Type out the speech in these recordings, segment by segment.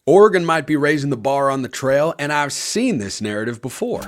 Oregon might be raising the bar on the trail, and I've seen this narrative before.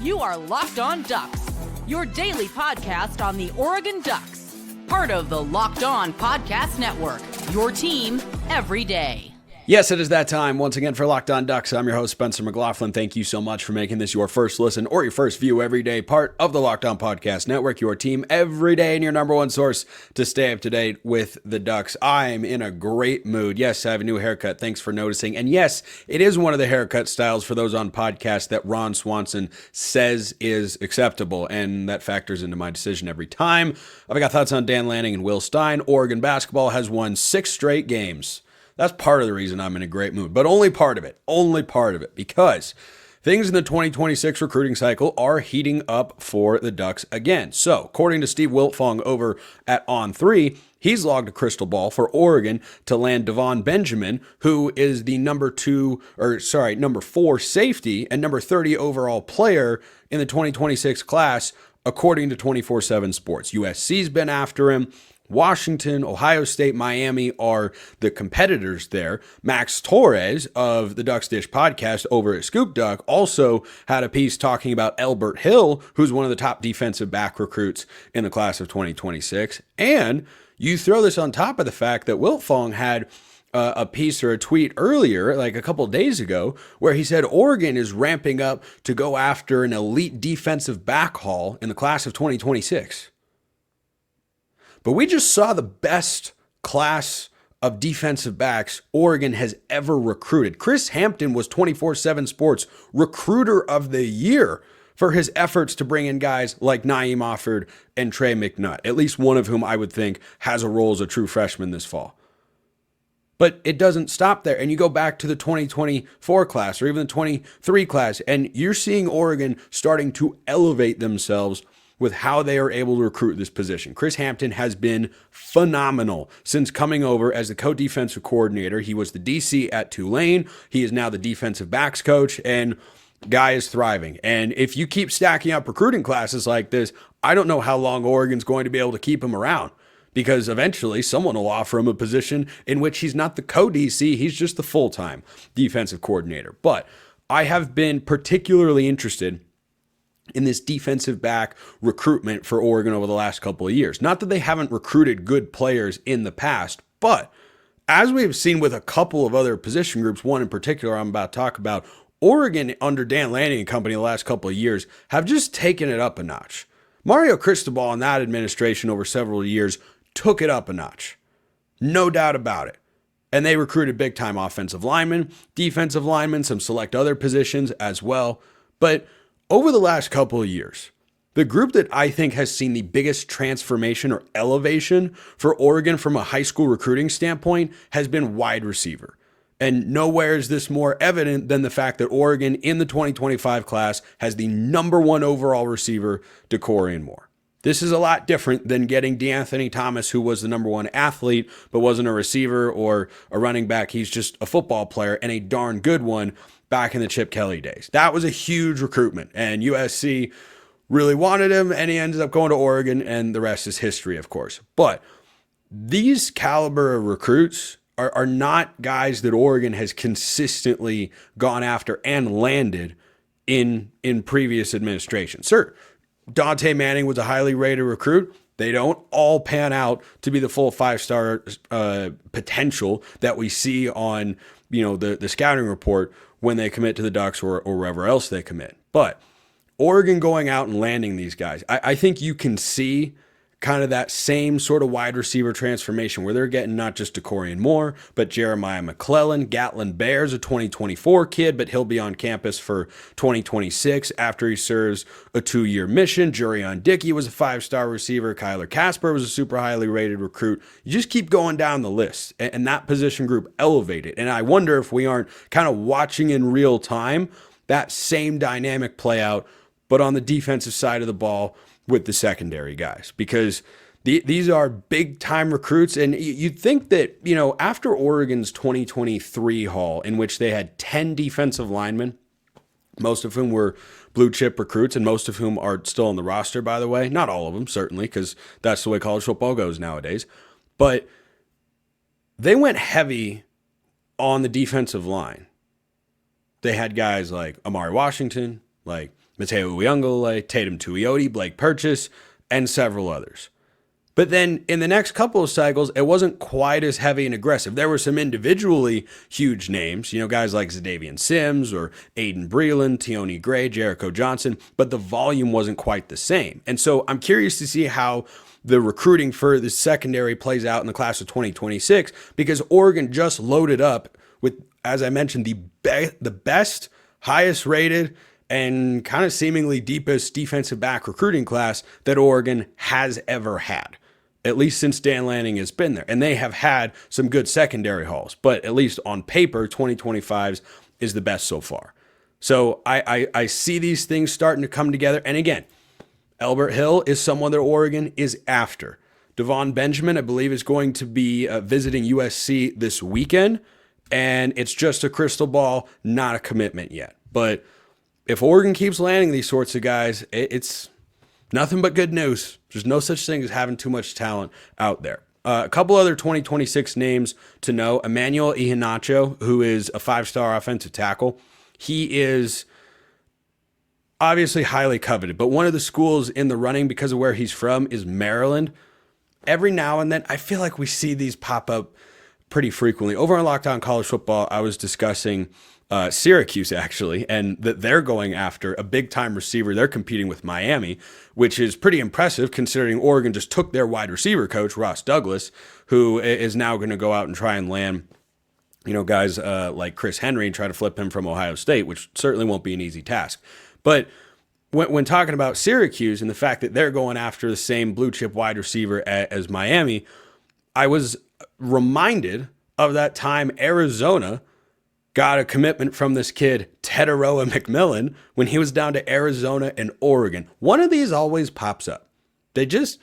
You are Locked On Ducks, your daily podcast on the Oregon Ducks, part of the Locked On Podcast Network, your team every day. Yes, it is that time once again for Locked On Ducks. I'm your host, Spencer McLaughlin. Thank you so much for making this your first listen or your first view every day, part of the Locked On Podcast Network, your team every day and your number one source to stay up to date with the Ducks. I'm in a great mood. Yes, I have a new haircut. Thanks for noticing. And yes, it is one of the haircut styles for those on podcasts that Ron Swanson says is acceptable, and that factors into my decision every time. I've got thoughts on Dan Lanning and Will Stein. Oregon basketball has won 6 straight games. That's part of the reason I'm in a great mood, but only part of it, because things in the 2026 recruiting cycle are heating up for the Ducks again. So, according to Steve Wiltfong over at On3, he's logged a crystal ball for Oregon to land Davon Benjamin, who is the number 4 safety and number 30 overall player in the 2026 class, according to 24/7 Sports. USC's been after him. Washington, Ohio State, Miami are the competitors there. Max Torres of the Ducks Dish podcast over at Scoop Duck also had a piece talking about Elbert Hill, who's one of the top defensive back recruits in the class of 2026. And you throw this on top of the fact that Wiltfong had a piece or a tweet earlier, like a couple of days ago, where he said Oregon is ramping up to go after an elite defensive back haul in the class of 2026. But we just saw the best class of defensive backs Oregon has ever recruited. Chris Hampton was 24/7 Sports Recruiter of the Year for his efforts to bring in guys like Naeem Offord and Trey McNutt, at least one of whom I would think has a role as a true freshman this fall. But it doesn't stop there. And you go back to the 2024 class or even the 23 class, and you're seeing Oregon starting to elevate themselves with how they are able to recruit this position. Chris Hampton has been phenomenal since coming over as the co-defensive coordinator. He was the DC at Tulane. He is now the defensive backs coach, and guy is thriving. And if you keep stacking up recruiting classes like this, I don't know how long Oregon's going to be able to keep him around, because eventually someone will offer him a position in which he's not the co-DC, he's just the full-time defensive coordinator. But I have been particularly interested in this defensive back recruitment for Oregon over the last couple of years. Not that they haven't recruited good players in the past, but as we've seen with a couple of other position groups, one in particular I'm about to talk about, Oregon under Dan Lanning and company the last couple of years have just taken it up a notch. Mario Cristobal and that administration over several years took it up a notch. No doubt about it. And they recruited big-time offensive linemen, defensive linemen, some select other positions as well. But over the last couple of years, the group that I think has seen the biggest transformation or elevation for Oregon from a high school recruiting standpoint has been wide receiver. And nowhere is this more evident than the fact that Oregon in the 2025 class has the number 1 overall receiver, Dakorien Moore. This is a lot different than getting DeAnthony Thomas, who was the number 1 athlete, but wasn't a receiver or a running back. He's just a football player, and a darn good one, back in the Chip Kelly days. That was a huge recruitment, and USC really wanted him, and he ended up going to Oregon, and the rest is history, of course. But these caliber of recruits are not guys that Oregon has consistently gone after and landed in previous administrations. Sir, Dante Manning was a highly rated recruit. They don't all pan out to be the full 5-star potential that we see on the scouting report when they commit to the Ducks or wherever else they commit. But Oregon going out and landing these guys, I think you can see kind of that same sort of wide receiver transformation where they're getting not just Dakorien Moore, but Jeremiah McClellan. Gatlin Bear's a 2024 kid, but he'll be on campus for 2026 after he serves a 2-year mission. Jurion Dickey was a 5-star receiver. Kyler Casper was a super highly rated recruit. You just keep going down the list, and that position group elevated. And I wonder if we aren't kind of watching in real time that same dynamic play out, but on the defensive side of the ball with the secondary guys, because these are big time recruits. And you'd think that, after Oregon's 2023 haul, in which they had 10 defensive linemen, most of whom were blue chip recruits, and most of whom are still on the roster, by the way. Not all of them, certainly, because that's the way college football goes nowadays. But they went heavy on the defensive line. They had guys like Amari Washington, like Mateo Uyunglele, Tatum Tuioti, Blake Purchase, and several others. But then in the next couple of cycles, it wasn't quite as heavy and aggressive. There were some individually huge names, guys like Zadavian Sims or Aiden Breland, Tioni Gray, Jericho Johnson, but the volume wasn't quite the same. And so I'm curious to see how the recruiting for the secondary plays out in the class of 2026, because Oregon just loaded up with, as I mentioned, the best, highest rated, and kind of seemingly deepest defensive back recruiting class that Oregon has ever had, at least since Dan Lanning has been there. And they have had some good secondary hauls, but at least on paper, 2025's is the best so far. So I see these things starting to come together. And again, Elbert Hill is someone that Oregon is after. Davon Benjamin, I believe, is going to be visiting USC this weekend, and it's just a crystal ball, not a commitment yet. But if Oregon keeps landing these sorts of guys, it's nothing but good news. There's no such thing as having too much talent out there. A couple other 2026 names to know. Emmanuel Iheanacho, who is a 5-star offensive tackle. He is obviously highly coveted, but one of the schools in the running because of where he's from is Maryland. Every now and then, I feel like we see these pop up pretty frequently. Over on Locked On College Football, I was discussing Syracuse, actually, and that they're going after a big-time receiver. They're competing with Miami, which is pretty impressive considering Oregon just took their wide receiver coach, Ross Douglas, who is now going to go out and try and land guys like Chris Henry and try to flip him from Ohio State, which certainly won't be an easy task. But when talking about Syracuse and the fact that they're going after the same blue chip wide receiver as Miami, I was reminded of that time Arizona got a commitment from this kid, Teteroa McMillan, when he was down to Arizona and Oregon. One of these always pops up. They just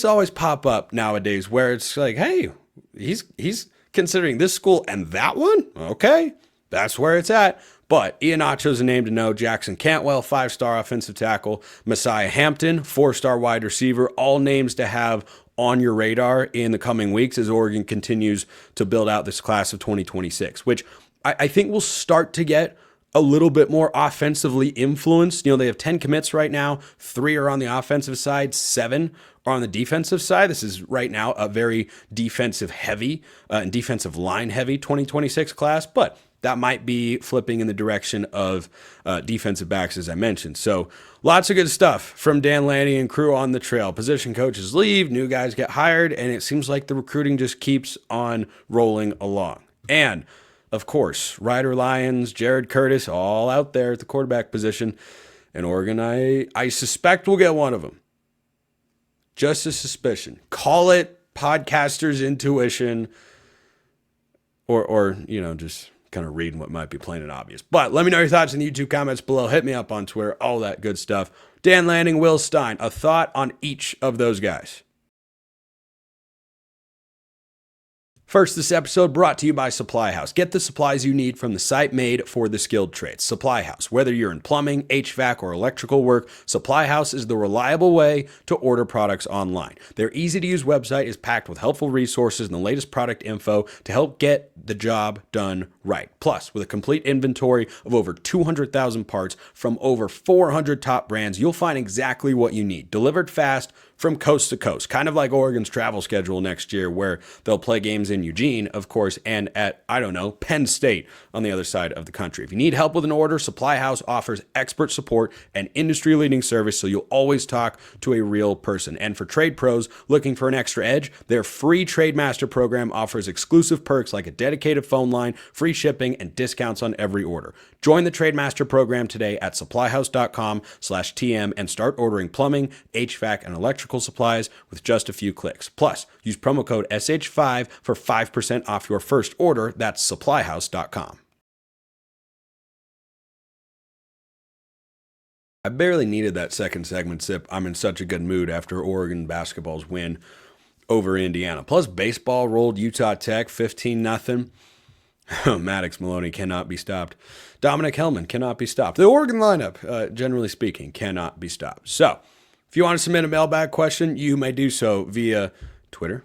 always pop up nowadays where it's like, hey, he's considering this school and that one? Okay, that's where it's at. But Iheanacho's a name to know. Jackson Cantwell, 5-star offensive tackle. Messiah Hampton, 4-star wide receiver. All names to have on your radar in the coming weeks as Oregon continues to build out this class of 2026, which I think will start to get a little bit more offensively influenced. They have 10 commits right now. 3 are on the offensive side. 7 are on the defensive side. This is right now a very defensive heavy and defensive line heavy 2026 class, but that might be flipping in the direction of defensive backs, as I mentioned. So lots of good stuff from Dan Lanning and crew on the trail. Position coaches leave, new guys get hired, and it seems like the recruiting just keeps on rolling along. And of course, Ryder Lyons, Jared Curtis, all out there at the quarterback position. And Oregon, I suspect we'll get one of them. Just a suspicion. Call it podcaster's intuition or just kind of reading what might be plain and obvious. But let me know your thoughts in the YouTube comments below. Hit me up on Twitter, all that good stuff. Dan Lanning, Will Stein, a thought on each of those guys. First, this episode brought to you by Supply House. Get the supplies you need from the site made for the skilled trades. Supply House. Whether you're in plumbing, HVAC, or electrical work, Supply House is the reliable way to order products online. Their easy-to-use website is packed with helpful resources and the latest product info to help get the job done right. Plus, with a complete inventory of over 200,000 parts from over 400 top brands, you'll find exactly what you need. Delivered fast, from coast to coast, kind of like Oregon's travel schedule next year, where they'll play games in Eugene, of course, and at, Penn State on the other side of the country. If you need help with an order, Supply House offers expert support and industry-leading service, so you'll always talk to a real person. And for trade pros looking for an extra edge, their free TradeMaster program offers exclusive perks like a dedicated phone line, free shipping, and discounts on every order. Join the TradeMaster program today at supplyhouse.com/TM and start ordering plumbing, HVAC, and electrical supplies with just a few clicks. Plus, use promo code SH5 for 5% off your first order. That's supplyhouse.com. I barely needed that second segment sip. I'm in such a good mood after Oregon basketball's win over Indiana. Plus, baseball rolled Utah Tech 15-0. Maddox Maloney cannot be stopped. Dominic Hellman cannot be stopped. The Oregon lineup, generally speaking, cannot be stopped. So, if you want to submit a mailbag question, you may do so via Twitter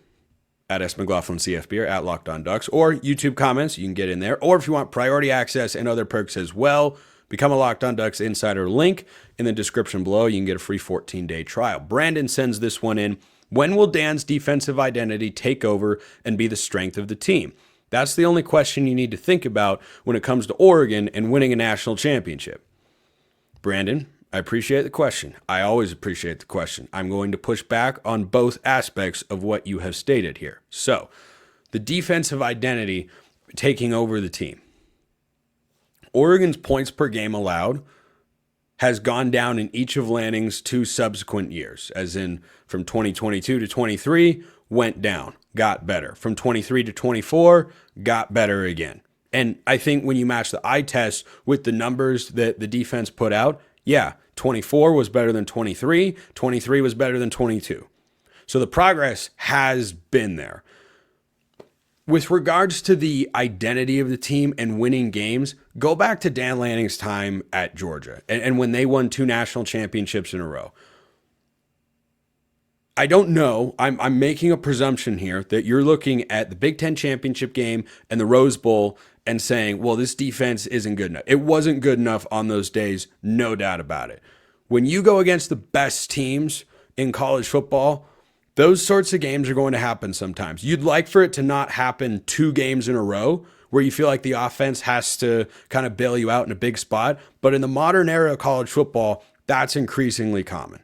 at @McLaughlinCFB or at Locked On Ducks, or YouTube comments. You can get in there. Or if you want priority access and other perks as well, become a Locked On Ducks Insider. Link in the description below. You can get a free 14-day trial. Brandon sends this one in. When will Dan's defensive identity take over and be the strength of the team? That's the only question you need to think about when it comes to Oregon and winning a national championship. Brandon, I appreciate the question. I always appreciate the question. I'm going to push back on both aspects of what you have stated here. So, the defensive identity taking over the team. Oregon's points per game allowed has gone down in each of Lanning's 2 subsequent years, as in from 2022 to 23, went down, got better. From 23 to 24, got better again. And I think when you match the eye test with the numbers that the defense put out, yeah, 24 was better than 23, 23 was better than 22. So the progress has been there. With regards to the identity of the team and winning games, go back to Dan Lanning's time at Georgia and when they won 2 national championships in a row. I don't know. I'm making a presumption here that you're looking at the Big Ten championship game and the Rose Bowl and saying, well, this defense isn't good enough. It wasn't good enough on those days, no doubt about it. When you go against the best teams in college football, those sorts of games are going to happen sometimes. You'd like for it to not happen 2 games in a row where you feel like the offense has to kind of bail you out in a big spot. But in the modern era of college football, that's increasingly common,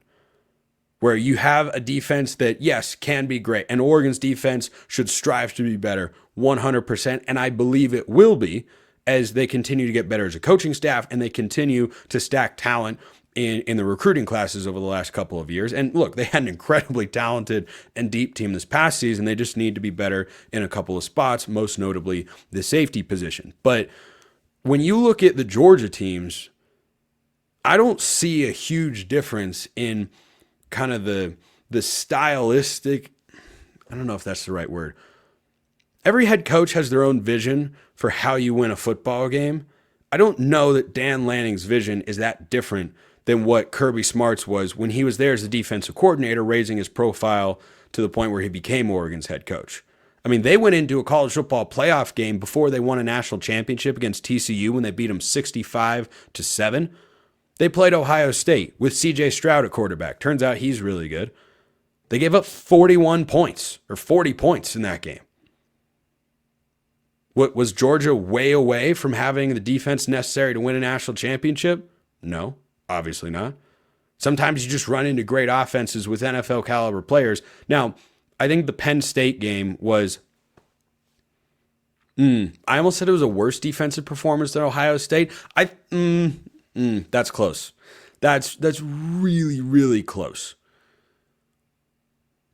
where you have a defense that, yes, can be great. And Oregon's defense should strive to be better 100%. And I believe it will be as they continue to get better as a coaching staff and they continue to stack talent in the recruiting classes over the last couple of years. And look, they had an incredibly talented and deep team this past season. They just need to be better in a couple of spots, most notably the safety position. But when you look at the Georgia teams, I don't see a huge difference in kind of the stylistic, I don't know if that's the right word. Every head coach has their own vision for how you win a football game. I don't know that Dan Lanning's vision is that different than what Kirby Smart's was when he was there as a defensive coordinator, raising his profile to the point where he became Oregon's head coach. I mean, they went into a college football playoff game before they won a national championship against TCU when they beat them 65-7. They played Ohio State with C.J. Stroud at quarterback. Turns out he's really good. They gave up 41 points or 40 points in that game. What, was Georgia way away from having the defense necessary to win a national championship? No, obviously not. Sometimes you just run into great offenses with NFL caliber players. Now, I think the Penn State game was, I almost said it was a worse defensive performance than Ohio State. That's close. That's really, really close.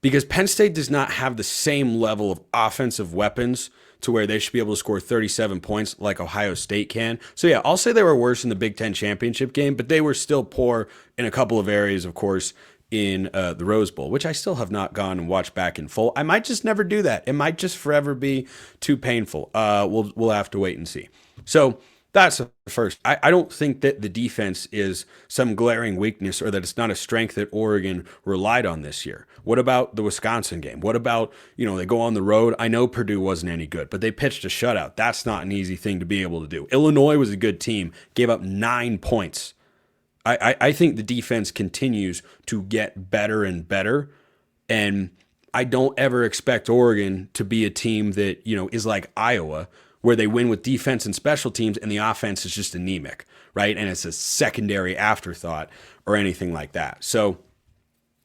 Because Penn State does not have the same level of offensive weapons to where they should be able to score 37 points like Ohio State can. So yeah, I'll say they were worse in the Big Ten championship game, but they were still poor in a couple of areas, of course, in the Rose Bowl, which I still have not gone and watched back in full. I might just never do that. It might just forever be too painful. We'll have to wait and see. So that's the first. I don't think that the defense is some glaring weakness or that it's not a strength that Oregon relied on this year. What about the Wisconsin game? What about, they go on the road? I know Purdue wasn't any good, but they pitched a shutout. That's not an easy thing to be able to do. Illinois was a good team, gave up 9 points. I think the defense continues to get better and better, and I don't ever expect Oregon to be a team that, is like Iowa, where they win with defense and special teams and the offense is just anemic, right? And it's a secondary afterthought or anything like that. So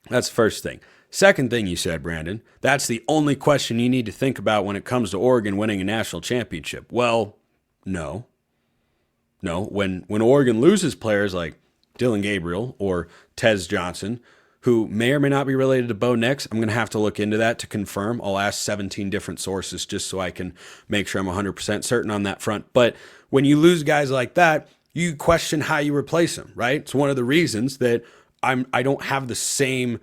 that's the first thing. Second thing you said, Brandon, that's the only question you need to think about when it comes to Oregon winning a national championship. Well, no. When Oregon loses players like Dylan Gabriel or Tez Johnson, who may or may not be related to Bo Nix, I'm going to have to look into that to confirm. I'll ask 17 different sources just so I can make sure I'm 100% certain on that front. But when you lose guys like that, you question how you replace them, right? It's one of the reasons that I don't have the same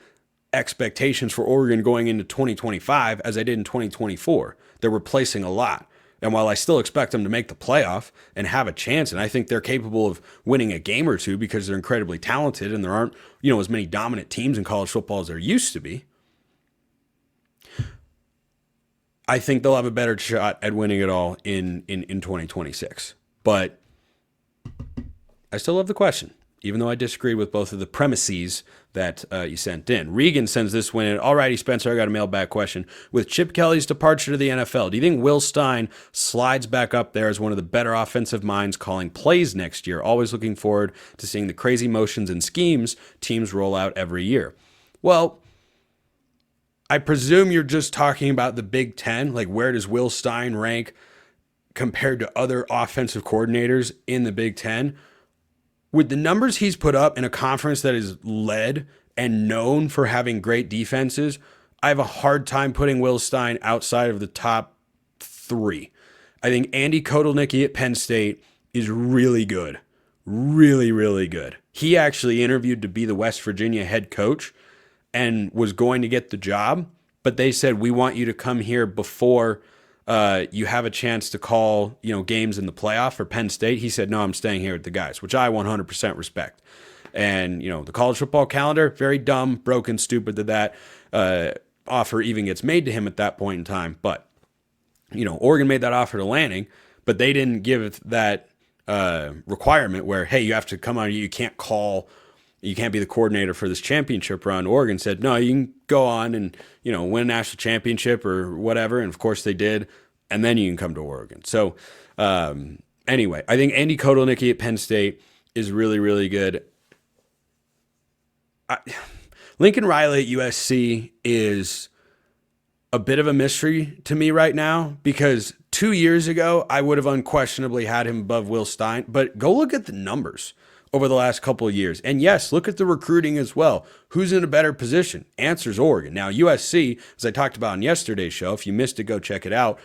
expectations for Oregon going into 2025 as I did in 2024. They're replacing a lot. And while I still expect them to make the playoff and have a chance, and I think they're capable of winning a game or two because they're incredibly talented and there aren't, as many dominant teams in college football as there used to be, I think they'll have a better shot at winning it all in 2026. But I still love the question, even though I disagree with both of the premises that you sent in. Regan sends this one in. Alrighty, Spencer, I got a mailbag question. With Chip Kelly's departure to the NFL, do you think Will Stein slides back up there as one of the better offensive minds calling plays next year? Always looking forward to seeing the crazy motions and schemes teams roll out every year. Well, I presume you're just talking about the Big Ten. Like, where does Will Stein rank compared to other offensive coordinators in the Big Ten? With the numbers he's put up in a conference that is led and known for having great defenses, I have a hard time putting Will Stein outside of the top 3. I think Andy Kotelnicki at Penn State is really good. Really, really good. He actually interviewed to be the West Virginia head coach and was going to get the job, but they said, we want you to come here before you have a chance to call, games in the playoff for Penn State. He said, no, I'm staying here with the guys, which I 100% respect. And, the college football calendar, very dumb, broken, stupid that offer even gets made to him at that point in time. But, Oregon made that offer to Lanning, but they didn't give that requirement where, hey, you have to come on, you can't be the coordinator for this championship run. Oregon said, no, you can go on and, win a national championship or whatever. And of course they did. And then you can come to Oregon. So anyway, I think Andy Kotelnicki at Penn State is really, really good. Lincoln Riley at USC is a bit of a mystery to me right now because 2 years ago, I would have unquestionably had him above Will Stein. But go look at the numbers over the last couple of years. And yes, look at the recruiting as well. Who's in a better position? Answer's Oregon. Now, USC, as I talked about on yesterday's show, if you missed it, go check it out,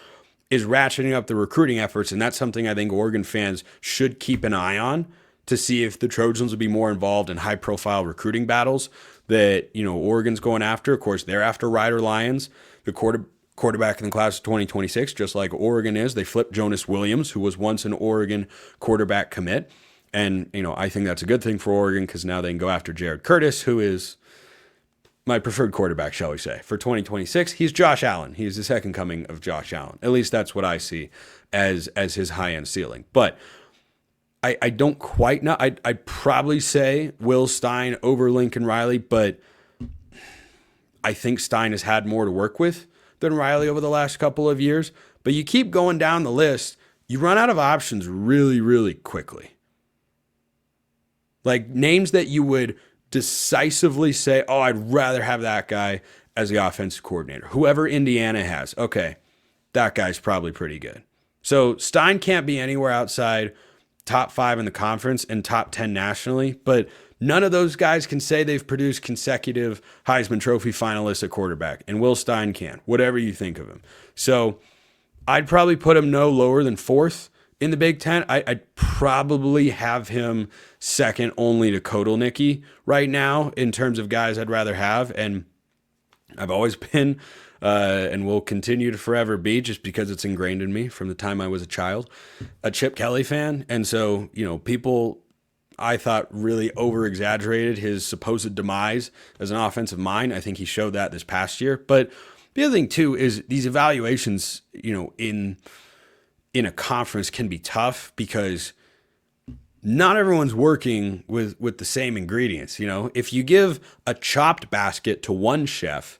is ratcheting up the recruiting efforts. And that's something I think Oregon fans should keep an eye on to see if the Trojans will be more involved in high-profile recruiting battles that, Oregon's going after. Of course, they're after Ryder Lyons, the quarterback in the class of 2026, just like Oregon is. They flipped Jonas Williams, who was once an Oregon quarterback commit. And, I think that's a good thing for Oregon because now they can go after Jared Curtis, who is my preferred quarterback, shall we say. For 2026, he's Josh Allen. He's the second coming of Josh Allen. At least that's what I see as his high-end ceiling. But I don't quite know. I'd probably say Will Stein over Lincoln Riley, but I think Stein has had more to work with than Riley over the last couple of years. But you keep going down the list, you run out of options really, really quickly. Like names that you would decisively say, oh, I'd rather have that guy as the offensive coordinator. Whoever Indiana has, okay, that guy's probably pretty good. So Stein can't be anywhere outside top 5 in the conference and top 10 nationally, but none of those guys can say they've produced consecutive Heisman Trophy finalists at quarterback, and Will Stein can, whatever you think of him. So I'd probably put him no lower than 4th in the Big Ten. I'd probably have him second only to Kotelnicki right now in terms of guys I'd rather have. And I've always been and will continue to forever be, just because it's ingrained in me from the time I was a child, a Chip Kelly fan. And so, people I thought really over-exaggerated his supposed demise as an offensive mind. I think he showed that this past year. But the other thing, too, is these evaluations, in a conference can be tough because not everyone's working with the same ingredients. If you give a chopped basket to one chef,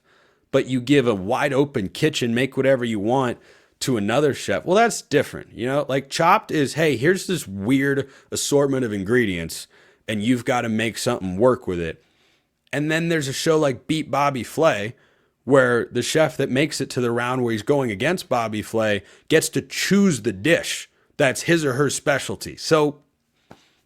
but you give a wide open kitchen, make whatever you want to another chef, well, that's different. Like chopped is, hey, here's this weird assortment of ingredients and you've got to make something work with it. And then there's a show like Beat Bobby Flay, where the chef that makes it to the round where he's going against Bobby Flay gets to choose the dish that's his or her specialty. So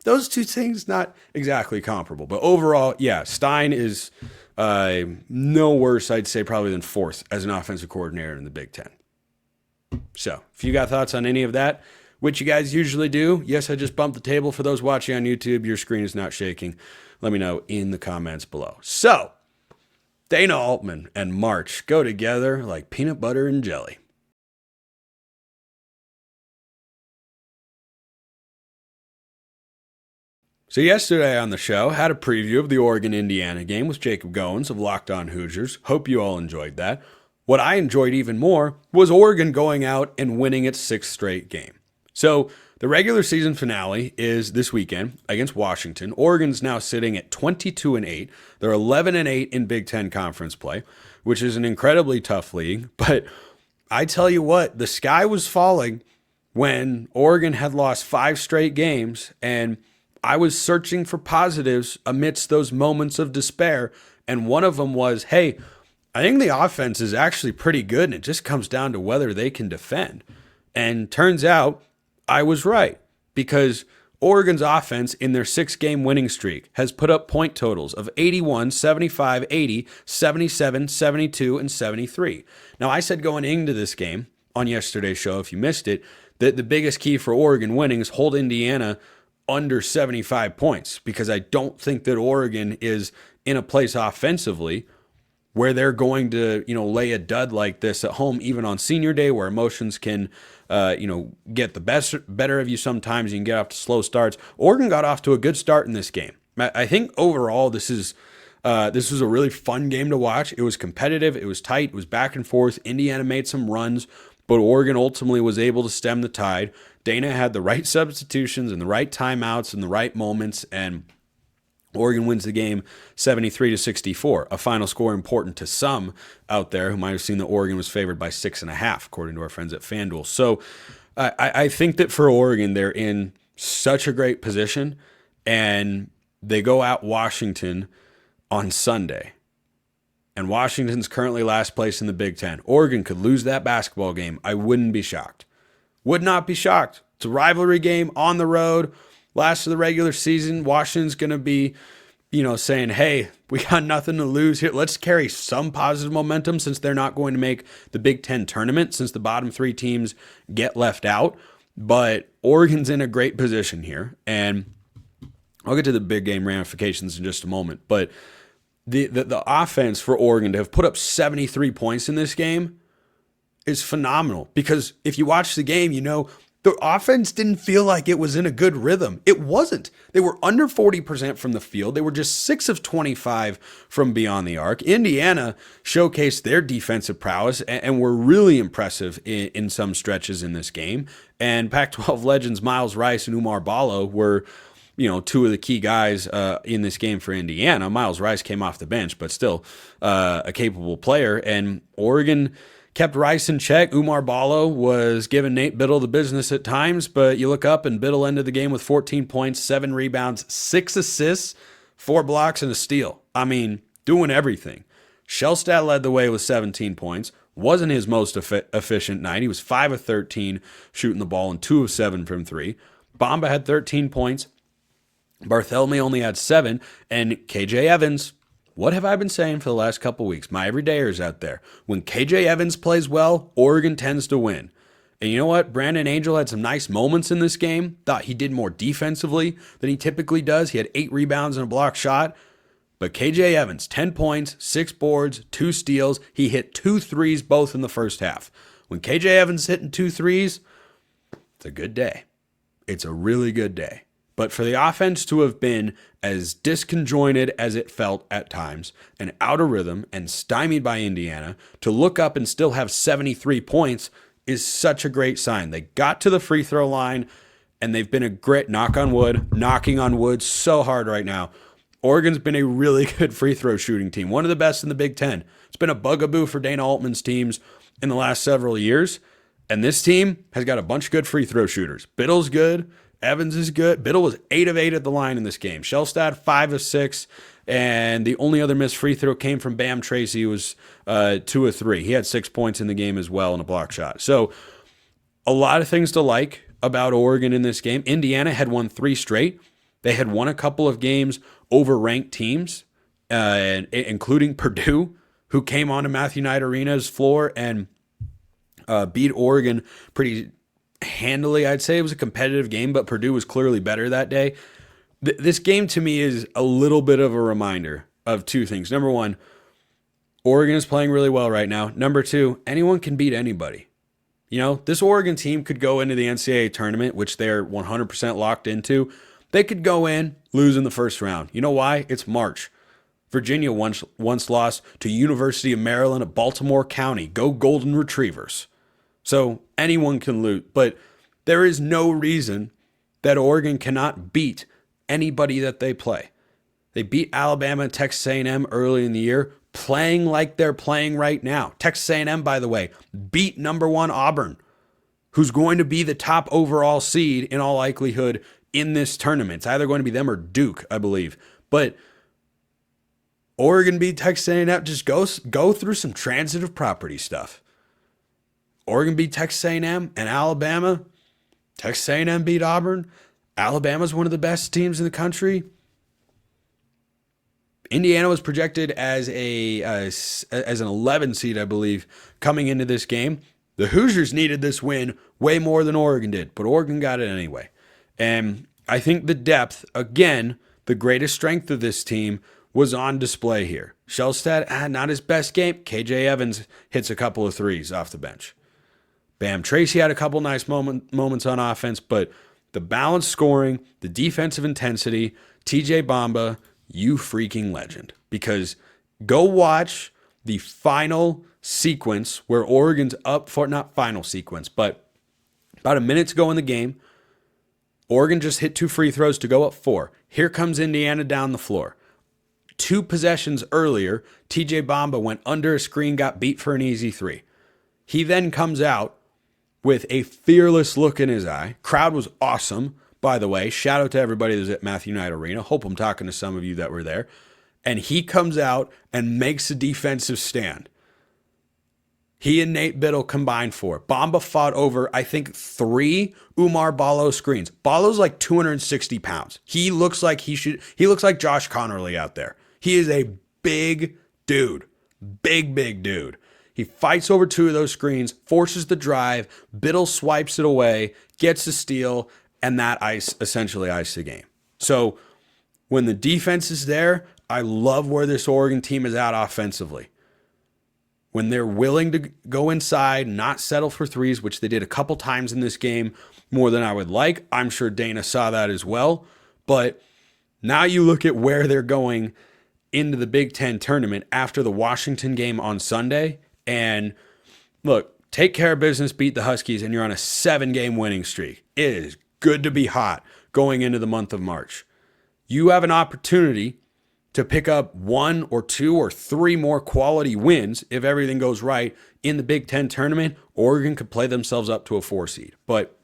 those two things, not exactly comparable. But overall, yeah, Stein is no worse, I'd say, probably than 4th as an offensive coordinator in the Big Ten. So if you got thoughts on any of that, which you guys usually do, yes, I just bumped the table for those watching on YouTube. Your screen is not shaking. Let me know in the comments below. So Dana Altman and March go together like peanut butter and jelly. So yesterday on the show, had a preview of the Oregon-Indiana game with Jacob Goins of Locked On Hoosiers. Hope you all enjoyed that. What I enjoyed even more was Oregon going out and winning its sixth straight game. So the regular season finale is this weekend against Washington. Oregon's now sitting at 22-8. They're 11-8 in Big Ten conference play, which is an incredibly tough league. But I tell you what, the sky was falling when Oregon had lost 5 straight games, and I was searching for positives amidst those moments of despair, and one of them was, hey, I think the offense is actually pretty good, and it just comes down to whether they can defend. And turns out I was right, because Oregon's offense in their 6-game winning streak has put up point totals of 81, 75, 80, 77, 72, and 73. Now, I said going into this game on yesterday's show, if you missed it, that the biggest key for Oregon winning is hold Indiana under 75 points, because I don't think that Oregon is in a place offensively where they're going to, lay a dud like this at home, even on senior day, where emotions can, get the better of you sometimes. You can get off to slow starts. Oregon got off to a good start in this game. I think overall this was a really fun game to watch. It was competitive. It was tight. It was back and forth. Indiana made some runs, but Oregon ultimately was able to stem the tide. Dana had the right substitutions and the right timeouts and the right moments, and Oregon wins the game 73-64, a final score important to some out there who might have seen that Oregon was favored by 6.5, according to our friends at FanDuel. So I think that for Oregon, they're in such a great position, and they go out Washington on Sunday. And Washington's currently last place in the Big Ten. Oregon could lose that basketball game. I wouldn't be shocked. Would not be shocked. It's a rivalry game on the road. Last of the regular season, Washington's going to be, saying, hey, we got nothing to lose here. Let's carry some positive momentum, since they're not going to make the Big Ten tournament, since the bottom 3 teams get left out. But Oregon's in a great position here. And I'll get to the big game ramifications in just a moment. But the offense for Oregon to have put up 73 points in this game is phenomenal, because if you watch the game, the offense didn't feel like it was in a good rhythm. It wasn't. They were under 40% from the field. They were just 6 of 25 from beyond the arc. Indiana showcased their defensive prowess and were really impressive in some stretches in this game. And Pac-12 legends Miles Rice and Umar Ballo were, 2 of the key guys in this game for Indiana. Miles Rice came off the bench, but still a capable player. And Oregon kept Rice in check. Umar Ballo was giving Nate Biddle the business at times, but you look up and Biddle ended the game with 14 points, 7 rebounds, 6 assists, 4 blocks, and a steal. I mean, doing everything. Shellstat led the way with 17 points. Wasn't his most efficient night. He was 5 of 13 shooting the ball and 2 of 7 from 3. Bamba had 13 points. Barthelemy only had 7. And KJ Evans, what have I been saying for the last couple weeks? My everydayers out there. When KJ Evans plays well, Oregon tends to win. And you know what? Brandon Angel had some nice moments in this game. Thought he did more defensively than he typically does. He had 8 rebounds and a block shot. But KJ Evans, 10 points, 6 boards, 2 steals. He hit 2 threes both in the first half. When KJ Evans hitting 2 threes, it's a good day. It's a really good day. But for the offense to have been as disconjointed as it felt at times, and out of rhythm and stymied by Indiana, to look up and still have 73 points is such a great sign. They got to the free throw line, and they've been a grit, knocking on wood so hard right now. Oregon's been a really good free throw shooting team, one of the best in the Big Ten. It's been a bugaboo for Dana Altman's teams in the last several years, and this team has got a bunch of good free throw shooters. Biddle's good. Evans is good. Biddle was 8 of 8 at the line in this game. Shellstat 5 of 6, and the only other missed free throw came from Bam Tracy, who was 2 of 3. He had 6 points in the game as well and a block shot. So a lot of things to like about Oregon in this game. Indiana had won 3 straight. They had won a couple of games over ranked teams, including Purdue, who came onto Matthew Knight Arena's floor and beat Oregon pretty handily. I'd say it was a competitive game, but Purdue was clearly better that day. This game to me is a little bit of a reminder of 2 things. Number 1, Oregon is playing really well right now. Number 2, anyone can beat anybody. This Oregon team could go into the NCAA tournament, which they're 100% locked into, They could go in, lose in the first round. You know why? It's March. Virginia once lost to University of Maryland at Baltimore County. Go Golden Retrievers. So anyone can lose, but there is no reason that Oregon cannot beat anybody that they play. They beat Alabama and Texas A&M early in the year, playing like they're playing right now. Texas A&M, by the way, beat number 1 Auburn, who's going to be the top overall seed in all likelihood in this tournament. It's either going to be them or Duke, I believe. But Oregon beat Texas A&M. Just go through some transitive property stuff. Oregon beat Texas A&M and Alabama. Texas A&M beat Auburn. Alabama's one of the best teams in the country. Indiana was projected as an 11 seed, I believe, coming into this game. The Hoosiers needed this win way more than Oregon did, but Oregon got it anyway. And I think the depth, again, the greatest strength of this team was on display here. Shellstad, not his best game. KJ Evans hits a couple of threes off the bench. Bam Tracy had a couple nice moments on offense, but the balanced scoring, the defensive intensity, TJ Bamba, you freaking legend. Because go watch the final sequence where Oregon's up for, not final sequence, but about a minute to go in the game. Oregon just hit 2 free throws to go up 4. Here comes Indiana down the floor. 2 possessions earlier, TJ Bamba went under a screen, got beat for an easy 3. He then comes out with a fearless look in his eye. Crowd was awesome, by the way. Shout out to everybody that was at Matthew Knight Arena. Hope I'm talking to some of you that were there. And he comes out and makes a defensive stand. He and Nate Biddle combined for it. Bamba fought over, I think, 3 Umar Ballo screens. Ballo's like 260 pounds. He looks like Josh Connerly out there. He is a big dude. Big dude. He fights over 2 of those screens, forces the drive, Biddle swipes it away, gets the steal, and that essentially iced the game. So when the defense is there, I love where this Oregon team is at offensively. When they're willing to go inside, not settle for threes, which they did a couple times in this game, more than I would like. I'm sure Dana saw that as well. But now you look at where they're going into the Big Ten tournament after the Washington game on Sunday. And look, take care of business, beat the Huskies, and you're on a 7-game winning streak. It is good to be hot going into the month of March. You have an opportunity to pick up 1 or 2 or 3 more quality wins if everything goes right in the Big Ten tournament. Oregon could play themselves up to a 4 seed. But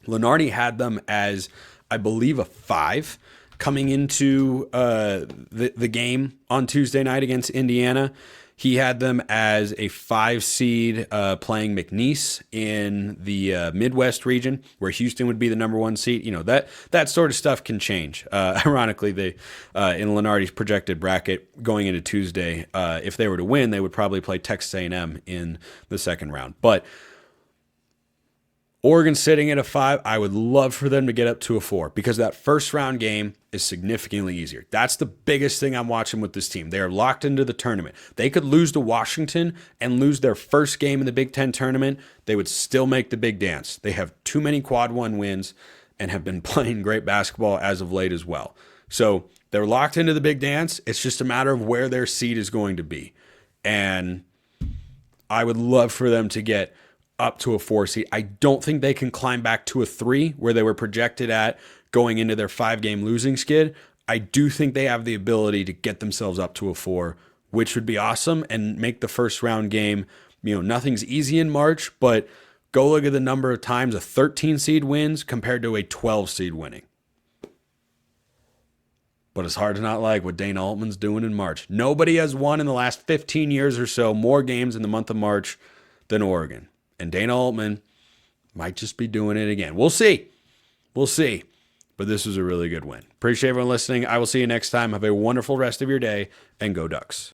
Lunardi had them as, I believe, a 5 coming into the game on Tuesday night against Indiana. He had them as a 5 seed playing McNeese in the Midwest region, where Houston would be the number 1 seed. You know, that sort of stuff can change. Ironically, they in Lunardi's projected bracket going into Tuesday, if they were to win, they would probably play Texas A&M in the second round. But Oregon sitting at a 5, I would love for them to get up to a 4 because that first round game is significantly easier. That's the biggest thing I'm watching with this team. They are locked into the tournament. They could lose to Washington and lose their first game in the Big Ten tournament. They would still make the big dance. They have too many quad 1 wins and have been playing great basketball as of late as well. So they're locked into the big dance. It's just a matter of where their seed is going to be. And I would love for them to get up to a 4 seed. I don't think they can climb back to a 3 where they were projected at going into their 5-game losing skid. I do think they have the ability to get themselves up to a 4, which would be awesome and make the first round game, you know, nothing's easy in March, but go look at the number of times a 13 seed wins compared to a 12 seed winning. But it's hard to not like what Dana Altman's doing in March. Nobody has won in the last 15 years or so more games in the month of March than Oregon. And Dana Altman might just be doing it again. We'll see. We'll see. But this was a really good win. Appreciate everyone listening. I will see you next time. Have a wonderful rest of your day, and go Ducks.